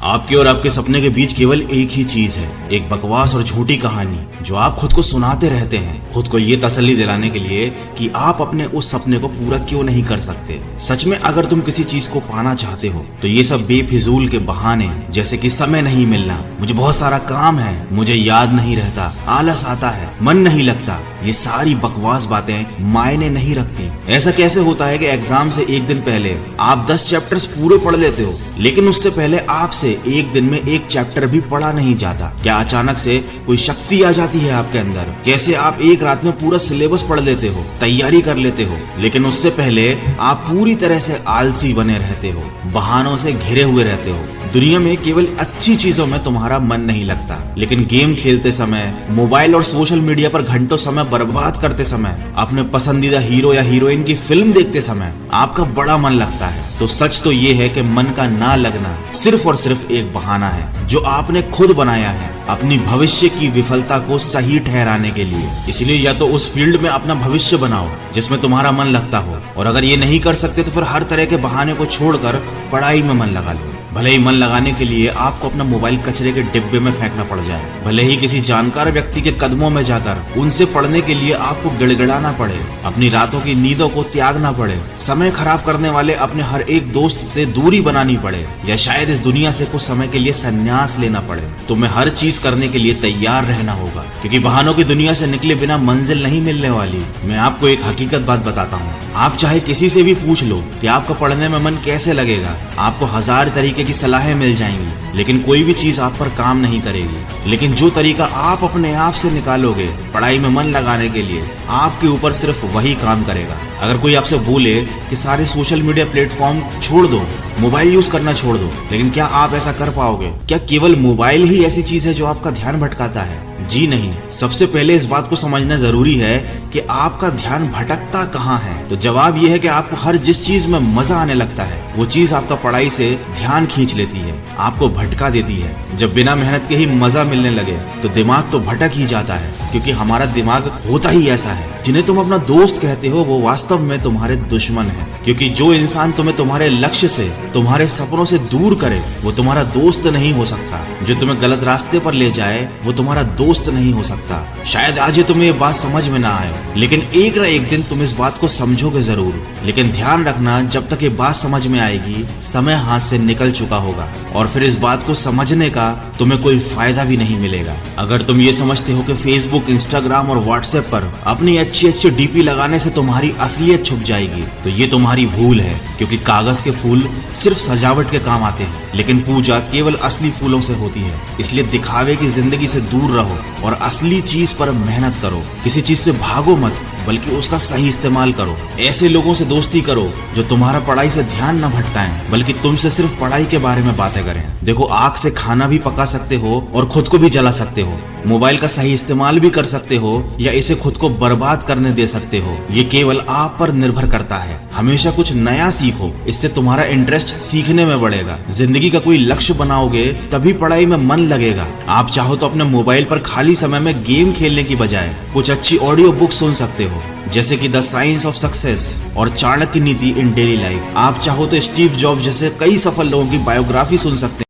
आपके और आपके सपने के बीच केवल एक ही चीज है, एक बकवास और झूठी कहानी जो आप खुद को सुनाते रहते हैं, खुद को ये तसल्ली दिलाने के लिए कि आप अपने उस सपने को पूरा क्यों नहीं कर सकते। सच में अगर तुम किसी चीज को पाना चाहते हो तो ये सब बेफिजूल के बहाने, जैसे कि समय नहीं मिलना, मुझे बहुत सारा काम है, मुझे याद नहीं रहता, आलस आता है, मन नहीं लगता, ये सारी बकवास बातें मायने नहीं रखती। ऐसा कैसे होता है कि एग्जाम से एक दिन पहले आप 10 चैप्टर्स पूरे पढ़ लेते हो, लेकिन उससे पहले आपसे एक दिन में एक चैप्टर भी पढ़ा नहीं जाता? क्या अचानक से कोई शक्ति आ जाती है आपके अंदर? कैसे आप एक रात में पूरा सिलेबस पढ़ लेते हो, तैयारी कर लेते हो, लेकिन उससे पहले आप पूरी तरह से आलसी बने रहते हो, बहानों से घिरे हुए रहते हो। दुनिया में केवल अच्छी चीजों में तुम्हारा मन नहीं लगता, लेकिन गेम खेलते समय, मोबाइल और सोशल मीडिया पर घंटों समय बर्बाद करते समय, अपने पसंदीदा हीरो या हीरोइन की फिल्म देखते समय आपका बड़ा मन लगता है। तो सच तो ये है कि मन का ना लगना सिर्फ और सिर्फ एक बहाना है जो आपने खुद बनाया है अपनी भविष्य की विफलता को सही ठहराने के लिए। इसलिए या तो उस फील्ड में अपना भविष्य बनाओ जिसमें तुम्हारा मन लगता हो, और अगर ये नहीं कर सकते तो फिर हर तरह के बहाने को छोड़कर पढ़ाई में मन लगा लो। भले ही मन लगाने के लिए आपको अपना मोबाइल कचरे के डिब्बे में फेंकना पड़ जाए, भले ही किसी जानकार व्यक्ति के कदमों में जाकर उनसे पढ़ने के लिए आपको गिड़गिड़ाना पड़े, अपनी रातों की नींदों को त्यागना पड़े, समय खराब करने वाले अपने हर एक दोस्त से दूरी बनानी पड़े, या शायद इस दुनिया से कुछ समय के लिए संन्यास लेना पड़े, तुम्हें हर चीज करने के लिए तैयार रहना होगा, क्योंकि बहानों की दुनिया से निकले बिना मंजिल नहीं मिलने वाली। मैं आपको एक हकीकत बात बताता हूँ, आप चाहे किसी से भी पूछ लो कि आपका पढ़ने में मन कैसे लगेगा, आपको 1000 तरीके की सलाहें मिल जाएंगी, लेकिन कोई भी चीज आप पर काम नहीं करेगी। लेकिन जो तरीका आप अपने आप से निकालोगे पढ़ाई में मन लगाने के लिए, आपके ऊपर सिर्फ वही काम करेगा। अगर कोई आपसे बोले कि सारे सोशल मीडिया प्लेटफॉर्म छोड़ दो, मोबाइल यूज करना छोड़ दो, लेकिन क्या आप ऐसा कर पाओगे? क्या केवल मोबाइल ही ऐसी चीज है जो आपका ध्यान भटकाता है? जी नहीं। सबसे पहले इस बात को समझना जरूरी है कि आपका ध्यान भटकता कहाँ है। तो जवाब यह है कि आपको हर जिस चीज में मजा आने लगता है वो चीज आपका पढ़ाई से ध्यान खींच लेती है, आपको भटका देती है। जब बिना मेहनत के ही मजा मिलने लगे तो दिमाग तो भटक ही जाता है, क्योंकि हमारा दिमाग होता ही ऐसा है। जिन्हें तुम अपना दोस्त कहते हो वो वास्तव में तुम्हारे दुश्मन है, क्योंकि जो इंसान तुम्हें तुम्हारे लक्ष्य से, तुम्हारे सपनों से दूर करे वो तुम्हारा दोस्त नहीं हो सकता। जो तुम्हें गलत रास्ते पर ले जाए वो तुम्हारा दोस्त नहीं हो सकता। शायद आज तुम्हें ये बात समझ में ना आए, लेकिन एक ना एक दिन तुम इस बात को समझोगे जरूर। लेकिन ध्यान रखना, जब तक ये बात समझ में आएगी समय हाथ से निकल चुका होगा, और फिर इस बात को समझने का तुम्हें कोई फायदा भी नहीं मिलेगा। अगर तुम ये समझते हो कि फेसबुक, इंस्टाग्राम और व्हाट्सएप पर अपनी अच्छी अच्छी डीपी लगाने से तुम्हारी असलियत छुप जाएगी, तो ये तुम्हारी भूल है, क्योंकि कागज के फूल सिर्फ सजावट के काम आते हैं, लेकिन पूजा केवल असली फूलों से होती है। इसलिए दिखावे की जिंदगी से दूर रहो और असली चीज पर मेहनत करो। किसी चीज से भागो मत, बल्कि उसका सही इस्तेमाल करो। ऐसे लोगों से दोस्ती करो जो तुम्हारा पढ़ाई से ध्यान न भटकाएं, बल्कि तुमसे सिर्फ पढ़ाई के बारे में बातें करें। देखो, आग से खाना भी पका सकते हो और खुद को भी जला सकते हो। मोबाइल का सही इस्तेमाल भी कर सकते हो या इसे खुद को बर्बाद करने दे सकते हो। ये केवल आप पर निर्भर करता है। हमेशा कुछ नया सीखो, इससे तुम्हारा इंटरेस्ट सीखने में बढ़ेगा। जिंदगी का कोई लक्ष्य बनाओगे तभी पढ़ाई में मन लगेगा। आप चाहो तो अपने मोबाइल पर खाली समय में गेम खेलने की बजाय कुछ अच्छी ऑडियो बुक सुन सकते हो, जैसे कि द साइंस ऑफ सक्सेस और चाणक्य नीति इन डेली लाइफ। आप चाहो तो स्टीव जॉब्स जैसे कई सफल लोगों की बायोग्राफी सुन सकते हैं।